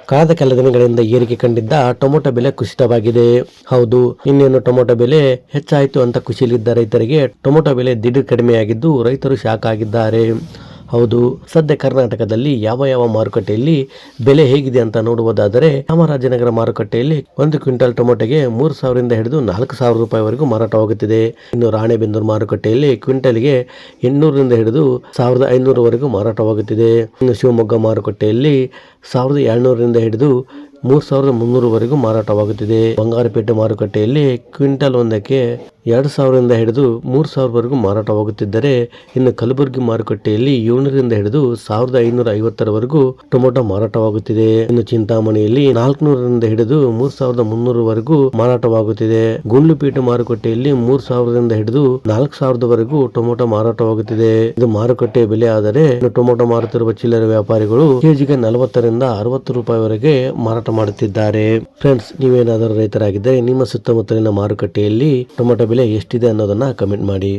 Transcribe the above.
ಕಳೆದ ಕೆಲ ದಿನಗಳಿಂದ ಏರಿಕೆ ಕಂಡಿದ್ದ ಟೊಮೊಟೊ ಬೆಲೆ ಕುಸಿತವಾಗಿದೆ. ಹೌದು, ಇನ್ನೇನು ಟೊಮೊಟೊ ಬೆಲೆ ಹೆಚ್ಚಾಯಿತು ಅಂತ ಖುಷಿಯಲ್ಲಿದ್ದ ರೈತರಿಗೆ ಟೊಮೊಟೊ ಬೆಲೆ ದಿಢೀರ್ ಕಡಿಮೆಯಾಗಿದ್ದು ರೈತರು ಶಾಕ್ ಆಗಿದ್ದಾರೆ. ಹೌದು, ಸದ್ಯ ಕರ್ನಾಟಕದಲ್ಲಿ ಯಾವ ಮಾರುಕಟ್ಟೆಯಲ್ಲಿ ಬೆಲೆ ಹೇಗಿದೆ ಅಂತ ನೋಡುವುದಾದರೆ ಚಾಮರಾಜನಗರ ಮಾರುಕಟ್ಟೆಯಲ್ಲಿ 1 ಕ್ವಿಂಟಲ್ ಟೊಮೊಟೊಗೆ 3,000 ಹಿಡಿದು 4,000 ರೂಪಾಯಿವರೆಗೂ ಮಾರಾಟವಾಗುತ್ತಿದೆ. ಇನ್ನು ರಾಣೆಬೆನ್ನೂರು ಮಾರುಕಟ್ಟೆಯಲ್ಲಿ ಕ್ವಿಂಟಲ್ಗೆ 800 ಹಿಡಿದು 1,500 ವರೆಗೂ ಮಾರಾಟವಾಗುತ್ತಿದೆ. ಇನ್ನು ಶಿವಮೊಗ್ಗ ಮಾರುಕಟ್ಟೆಯಲ್ಲಿ 1,700 ಹಿಡಿದು 3,300 ವರೆಗೂ ಮಾರಾಟವಾಗುತ್ತಿದೆ. ಬಂಗಾರಪೇಟೆ ಮಾರುಕಟ್ಟೆಯಲ್ಲಿ ಕ್ವಿಂಟಲ್ ಒಂದಕ್ಕೆ 2,000 ಹಿಡಿದು 3,000 ವರೆಗೂ ಮಾರಾಟವಾಗುತ್ತಿದ್ದರೆ, ಇನ್ನು ಕಲಬುರಗಿ ಮಾರುಕಟ್ಟೆಯಲ್ಲಿ 700 ಹಿಡಿದು 1,550 ಟೊಮೊಟೊ ಮಾರಾಟವಾಗುತ್ತಿದೆ. ಇನ್ನು ಚಿಂತಾಮಣಿಯಲ್ಲಿ 400 ಹಿಡಿದು 3,300 ವರೆಗೂ ಮಾರಾಟವಾಗುತ್ತಿದೆ. ಗುಂಡ್ಲುಪೇಟೆ ಮಾರುಕಟ್ಟೆಯಲ್ಲಿ 3,000 ಹಿಡಿದು 4,000 ವರೆಗೂ ಟೊಮೊಟೊ ಮಾರಾಟವಾಗುತ್ತಿದೆ. ಇದು ಮಾರುಕಟ್ಟೆ ಬೆಲೆ ಆದರೆ ಟೊಮೊಟೊ ಮಾರುತ್ತಿರುವ ಚಿಲ್ಲರೆ ವ್ಯಾಪಾರಿಗಳು ಕೆಜಿಗೆ 40ರಿಂದ 60 ರೂಪಾಯಿವರೆಗೆ ಮಾರಾಟ ಮಾಡುತ್ತಿದ್ದಾರೆ. ಫ್ರೆಂಡ್ಸ್, ನೀವೇನಾದರೂ ರೈತರಾಗಿದ್ದರೆ ನಿಮ್ಮ ಸುತ್ತಮುತ್ತಲಿನ ಮಾರುಕಟ್ಟೆಯಲ್ಲಿ ಟೊಮೊಟೊ ಬೆಲೆ ಎಷ್ಟಿದೆ ಅನ್ನೋದನ್ನ ಕಮೆಂಟ್ ಮಾಡಿ.